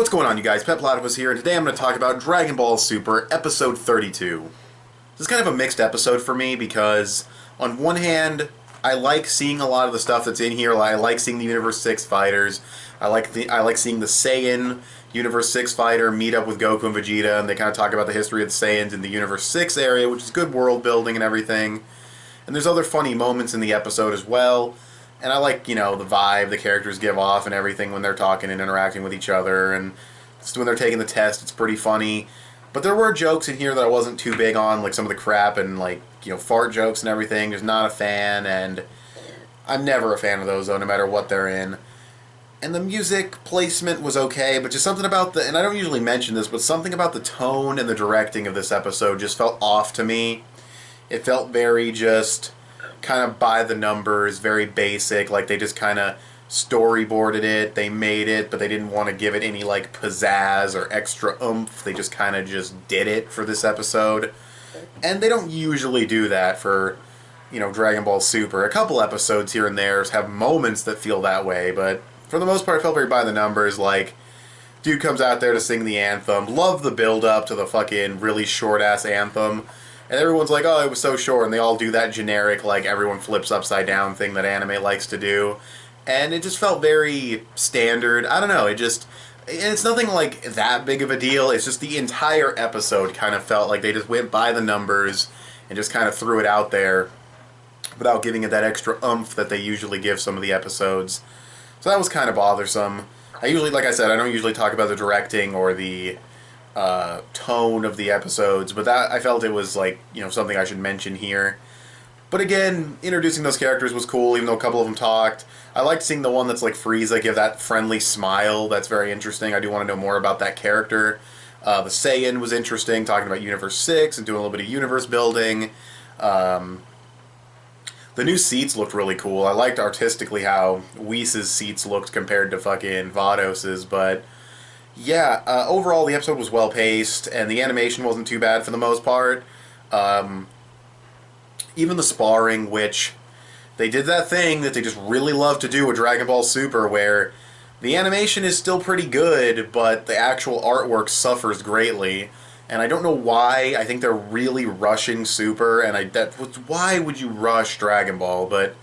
What's going on, you guys? petplatypus here, and today I'm going to talk about Dragon Ball Super Episode 32. This is kind of a mixed episode for me because, on one hand, I like seeing a lot of the stuff that's in here. I like seeing the Universe 6 fighters. I like seeing the Saiyan Universe 6 fighter meet up with Goku and Vegeta, and they kind of talk about the history of the Saiyans in the Universe 6 area, which is good world building and everything. And there's other funny moments in the episode as well. And I like, the vibe the characters give off and everything when they're talking and interacting with each other. And just when they're taking the test, it's pretty funny. But there were jokes in here that I wasn't too big on, like some of the crap and, fart jokes and everything. Just not a fan, and I'm never a fan of those, though, no matter what they're in. And the music placement was okay, but just something about and I don't usually mention this, but something about the tone and the directing of this episode just felt off to me. It felt very just kind of by the numbers, very basic, like they just kind of storyboarded it, they made it, but they didn't want to give it any pizzazz or extra oomph. They just kind of just did it for this episode. And they don't usually do that for, Dragon Ball Super. A couple episodes here and there have moments that feel that way, but for the most part it felt very by the numbers, dude comes out there to sing the anthem. Love the build up to the fucking really short ass anthem. And everyone's like, oh, it was so short, and they all do that generic, everyone flips upside down thing that anime likes to do. And it just felt very standard. I don't know, and it's nothing that big of a deal. It's just the entire episode kind of felt like they just went by the numbers and just kind of threw it out there without giving it that extra oomph that they usually give some of the episodes. So that was kind of bothersome. Like I said, I don't usually talk about the directing or the tone of the episodes, but that I felt it was something I should mention here. But again, introducing those characters was cool, even though a couple of them talked. I liked seeing the one that's like Frieza give that friendly smile. That's very interesting. I do want to know more about that character. The Saiyan was interesting, talking about Universe 6 and doing a little bit of universe building. The new seats looked really cool. I liked artistically how Whis' seats looked compared to fucking Vados's, but yeah, overall the episode was well paced, and the animation wasn't too bad for the most part. Even the sparring, which they did that thing that they just really love to do with Dragon Ball Super, where the animation is still pretty good, but the actual artwork suffers greatly. And I don't know why. I think they're really rushing Super, and why would you rush Dragon Ball? But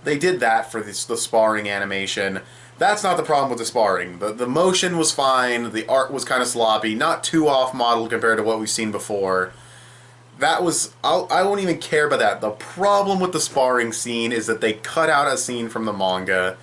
they did that for the sparring animation. That's not the problem with the sparring. The motion was fine, the art was kind of sloppy, not too off-model compared to what we've seen before. I won't even care about that. The problem with the sparring scene is that they cut out a scene from the manga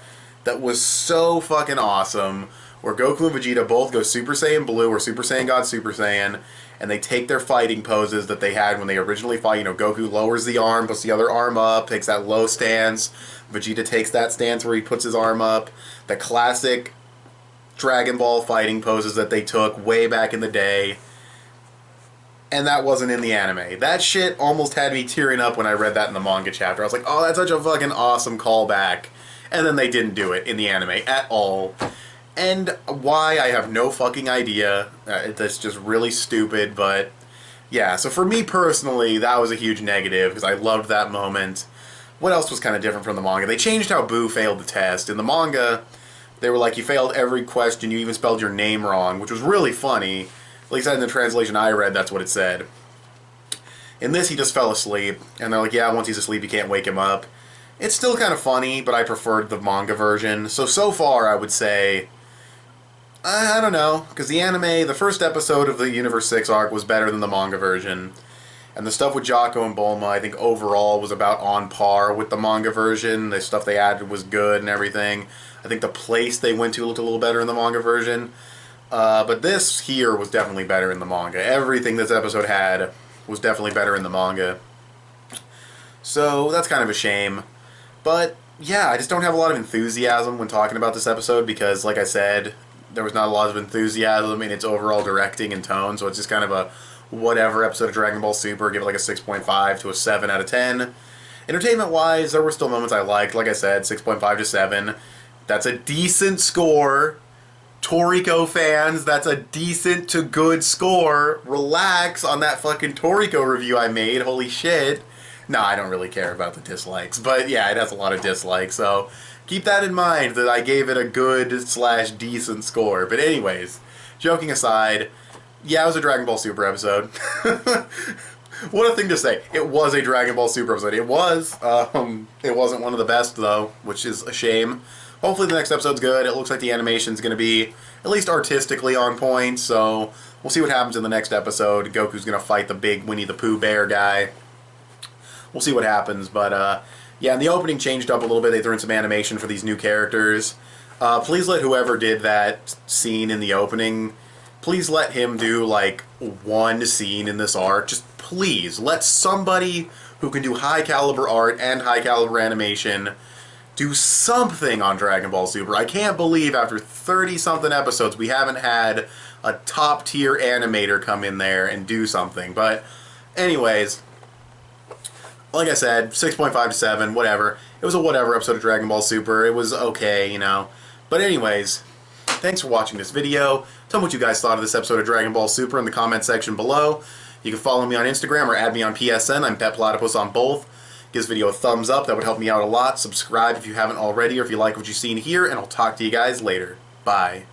that was so fucking awesome, where Goku and Vegeta both go Super Saiyan Blue or Super Saiyan God Super Saiyan, and they take their fighting poses that they had when they originally fought. Goku lowers the arm, puts the other arm up, takes that low stance. Vegeta takes that stance where he puts his arm up. The classic Dragon Ball fighting poses that they took way back in the day. And that wasn't in the anime. That shit almost had me tearing up when I read that in the manga chapter. I was like, oh, that's such a fucking awesome callback. And then they didn't do it in the anime at all. And why, I have no fucking idea. That's just really stupid, but yeah. So for me personally, that was a huge negative, because I loved that moment. What else was kind of different from the manga? They changed how Boo failed the test. In the manga, they were like, you failed every question, you even spelled your name wrong, which was really funny. At least in the translation I read, that's what it said. In this, he just fell asleep, and they're like, yeah, once he's asleep, you can't wake him up. It's still kind of funny, but I preferred the manga version. So far, I would say, I don't know, because the anime, the first episode of the Universe 6 arc was better than the manga version. And the stuff with Jocko and Bulma, I think overall was about on par with the manga version. The stuff they added was good and everything. I think the place they went to looked a little better in the manga version. But this here was definitely better in the manga. Everything this episode had was definitely better in the manga. So that's kind of a shame. But yeah, I just don't have a lot of enthusiasm when talking about this episode because, like I said, there was not a lot of enthusiasm in its overall directing and tone, so it's just kind of a whatever episode of Dragon Ball Super. Give it a 6.5 to a 7 out of 10. Entertainment-wise, there were still moments I liked. Like I said, 6.5 to 7. That's a decent score. Toriko fans, that's a decent to good score. Relax on that fucking Toriko review I made. Holy shit. No, I don't really care about the dislikes. But yeah, it has a lot of dislikes, so keep that in mind that I gave it a good / decent score. But anyways, joking aside, yeah, it was a Dragon Ball Super episode. What a thing to say. It was a Dragon Ball Super episode. It was. It wasn't one of the best, though, which is a shame. Hopefully the next episode's good. It looks like the animation's going to be at least artistically on point, so we'll see what happens in the next episode. Goku's going to fight the big Winnie the Pooh bear guy. We'll see what happens, but yeah, and the opening changed up a little bit. They threw in some animation for these new characters. Please let whoever did that scene in the opening, please let him do, like, one scene in this arc. Just please, let somebody who can do high-caliber art and high-caliber animation do something on Dragon Ball Super. I can't believe after 30-something episodes we haven't had a top-tier animator come in there and do something. But anyways, like I said, 6.5 to 7, whatever. It was a whatever episode of Dragon Ball Super. It was okay, you know. But anyways, thanks for watching this video. Tell me what you guys thought of this episode of Dragon Ball Super in the comment section below. You can follow me on Instagram or add me on PSN. I'm petplatypus on both. Give this video a thumbs up. That would help me out a lot. Subscribe if you haven't already or if you like what you've seen here. And I'll talk to you guys later. Bye.